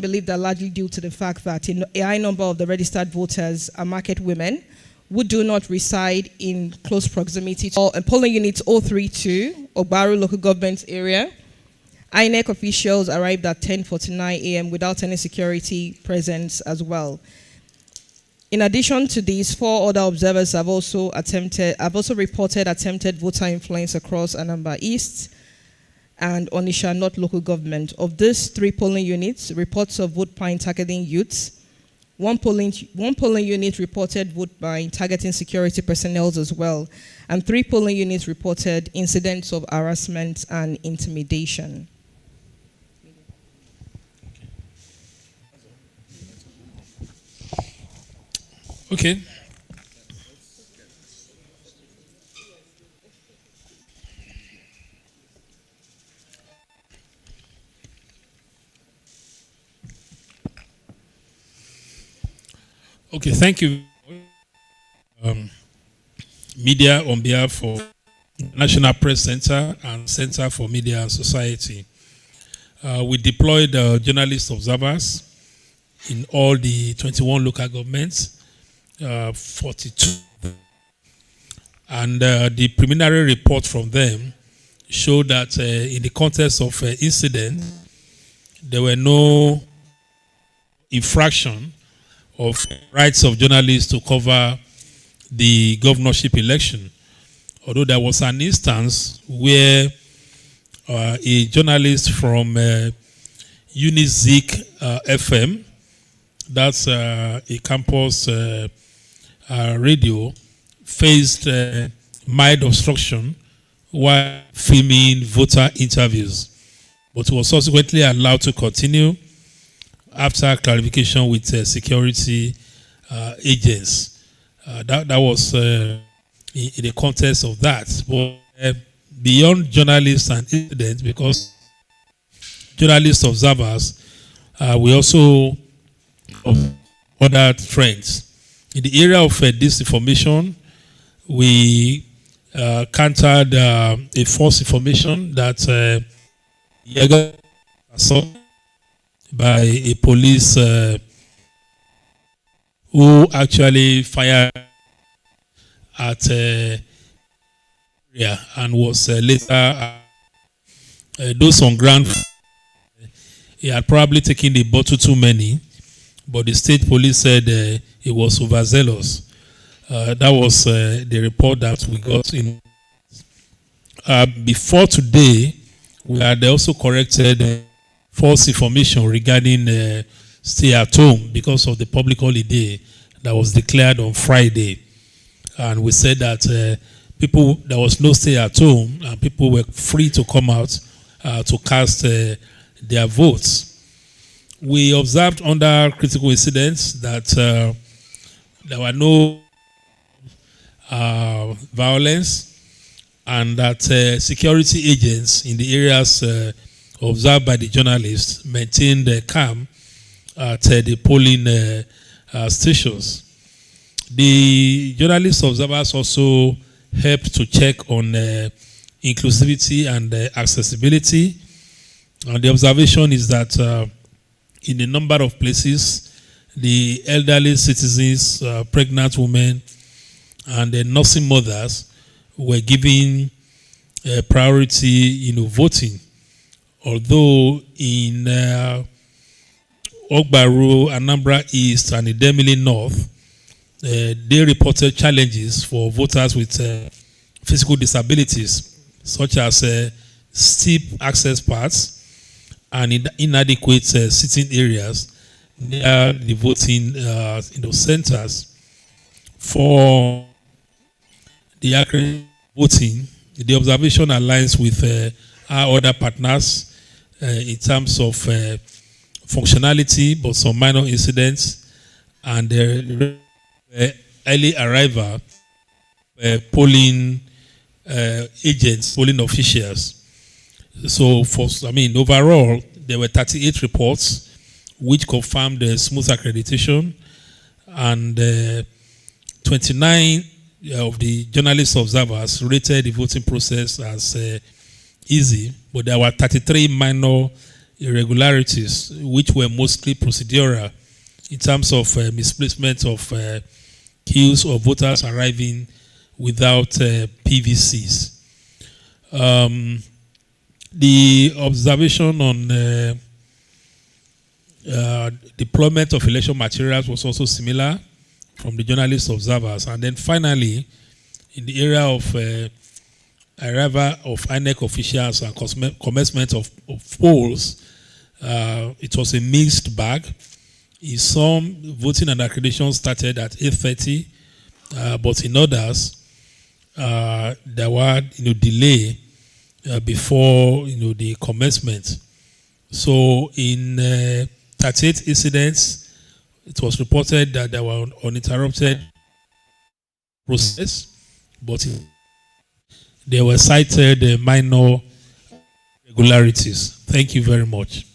believe that largely due to the fact that a high number of the registered voters are market women who do not reside in close proximity to polling units 032, Ogbaru local government area. INEC officials arrived at 10:49 a.m. without any security presence as well. In addition to these, 4 other observers have also reported attempted voter influence across Anambra East and Onitsha North local government. Of these 3 polling units, reports of vote buying targeting youths. One polling unit reported vote buying targeting security personnel as well, and 3 polling units reported incidents of harassment and intimidation. Okay. Okay, thank you. Media on behalf of National Press Center and Center for Media and Society. We deployed journalist observers in all the 21 local governments, 42. And the preliminary report from them showed that in the context of incident, there were no infraction of rights of journalists to cover the governorship election. Although there was an instance where a journalist from Unizik FM, that's a campus radio, faced mild obstruction while filming voter interviews, but was subsequently allowed to continue after clarification with security agents. That was in the context of that. But beyond journalists and incidents, because journalist observers, we also other trends. In the area of disinformation, we countered a false information that by a police who actually fired at and was later those on ground. He had probably taken the bottle too many, but the state police said he was overzealous. That was the report that we got in. Before today, we had also corrected false information regarding stay at home because of the public holiday that was declared on Friday. And we said that there was no stay at home and people were free to come out to cast their votes. We observed under critical incidents that there were no violence and that security agents in the areas observed by the journalists maintained calm at the polling stations. The journalist observers also helped to check on inclusivity and accessibility. And the observation is that in a number of places, the elderly citizens, pregnant women, and the nursing mothers were given priority, voting. Although in Ogbaru, Anambra East, and Idemili North, they reported challenges for voters with physical disabilities, such as steep access paths and inadequate sitting areas near the voting centers. For the accurate voting, the observation aligns with our other partners in terms of functionality, but some minor incidents and early arrival polling agents, polling officials. So, overall, there were 38 reports which confirmed the smooth accreditation, and 29 of the journalist observers rated the voting process as easy, but there were 33 minor irregularities, which were mostly procedural in terms of misplacement of queues or voters arriving without PVCs. The observation on deployment of election materials was also similar from the journalist observers. And then finally, in the area of arrival of INEC officials and commencement of polls, it was a mixed bag. In some, voting and accreditation started at 8:30, but in others, there were delay before the commencement. So in 38 incidents, it was reported that there were uninterrupted process, but there were cited minor irregularities. Thank you very much.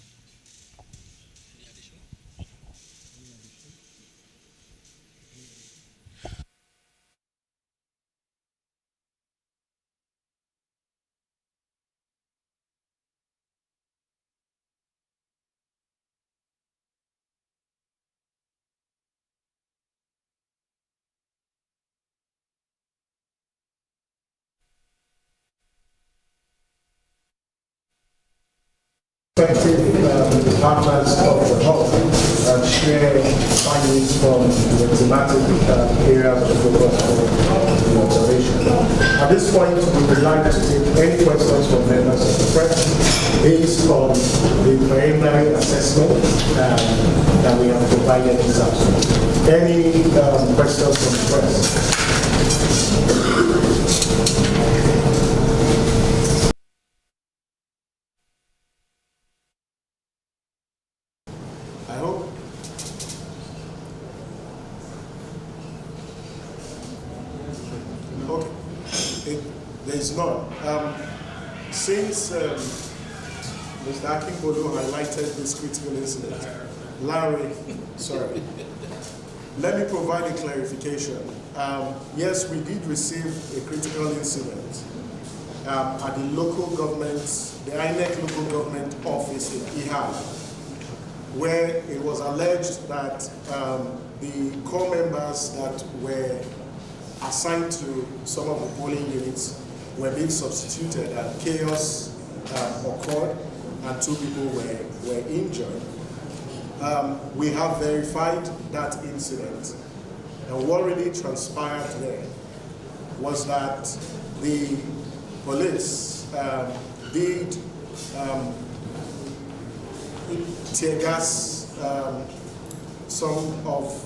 Effective partners of the hub and share findings from the thematic areas of focus for the observation. At this point, we would like to take any questions from members of the press based on the preliminary assessment that we have provided this afternoon. Any questions from the press? There is none. Since Mr. Akingbolu highlighted this critical incident, Larry, sorry, let me provide a clarification. Yes, we did receive a critical incident at the local government, the INEC local government office in Ihal, where it was alleged that the core members that were assigned to some of the polling units were being substituted and chaos occurred and 2 people were injured. We have verified that incident, and what really transpired there was that the police did tear gas some of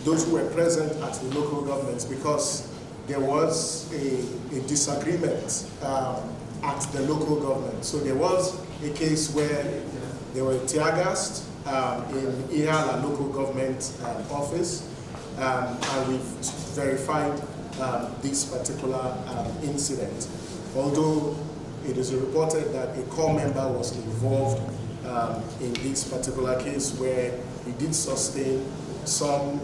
those who were present at the local governments because there was a disagreement at the local government. So there was a case where they were tear gassed in Ihal local government office, and we've verified this particular incident. Although it is reported that a core member was involved in this particular case where he did sustain some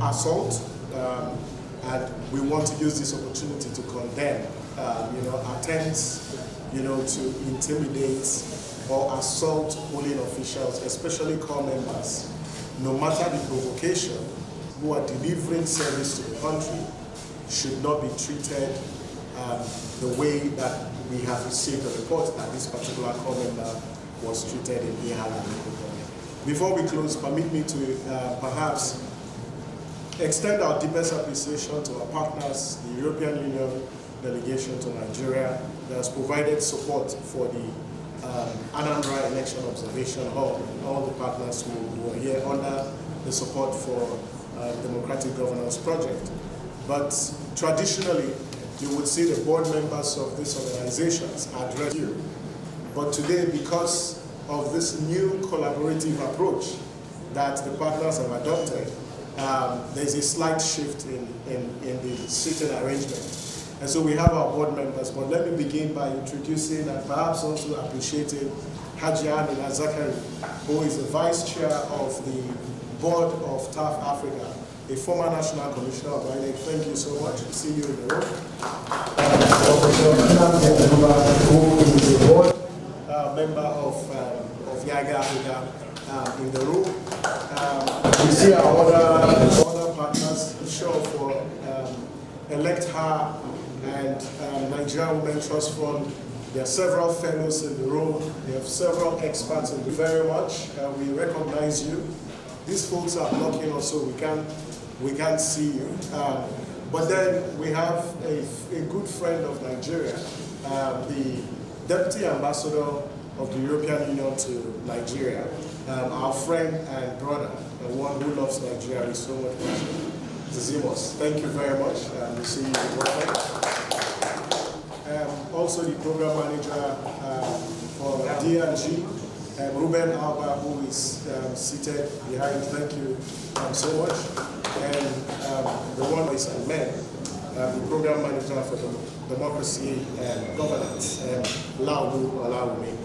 assault, and we want to use this opportunity to condemn, attempts, to intimidate or assault polling officials, especially core members, no matter the provocation, who are delivering service to the country, should not be treated the way that we have received a report that this particular core member was treated in Ihal. Before we close, permit me to perhaps extend our deepest appreciation to our partners, the European Union delegation to Nigeria, that has provided support for the Anambra Election Observation Hub, and all the partners who are here under the support for Democratic Governance Project. But traditionally, you would see the board members of these organizations address you. But today, because of this new collaborative approach that the partners have adopted, there's a slight shift in the seating arrangement. And so we have our board members, but let me begin by introducing and perhaps also appreciating Haji Amina Zakari, who is the vice chair of the board of TAF Africa, a former national commissioner of INEC. Thank you so much. See you in the room. Who is the board member of Yaga Africa in the room. We see our other partners, sure, for Elect Her and Nigerian Women Trust Fund. There are several fellows in the room. There are several experts in the very much. We recognize you. These folks are blocking us, so we can't see you. But then we have a good friend of Nigeria, the Deputy Ambassador of the European Union to Nigeria, our friend and brother, the one who loves Nigeria with so much passion, Zimos. Thank you very much. We see you. Also the program manager for D&G, Ruben Alba, who is seated behind. Thank you so much. And the one is Ahmed, the program manager for democracy and governance, Laulu Olawumi.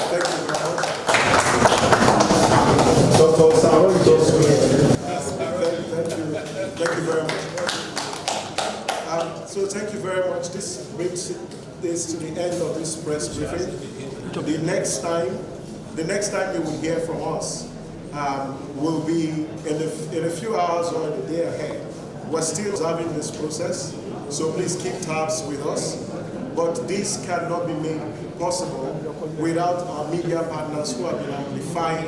Thank you very much. Dr. Saron thank you very much. So thank you very much. This brings this to the end of this press briefing. The next time you will hear from us will be in a few hours or the day ahead. We're still observing this process, so please keep tabs with us. But this cannot be made possible without our media partners who have been amplifying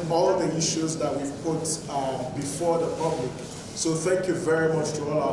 all the issues that we've put before the public. So thank you very much to all our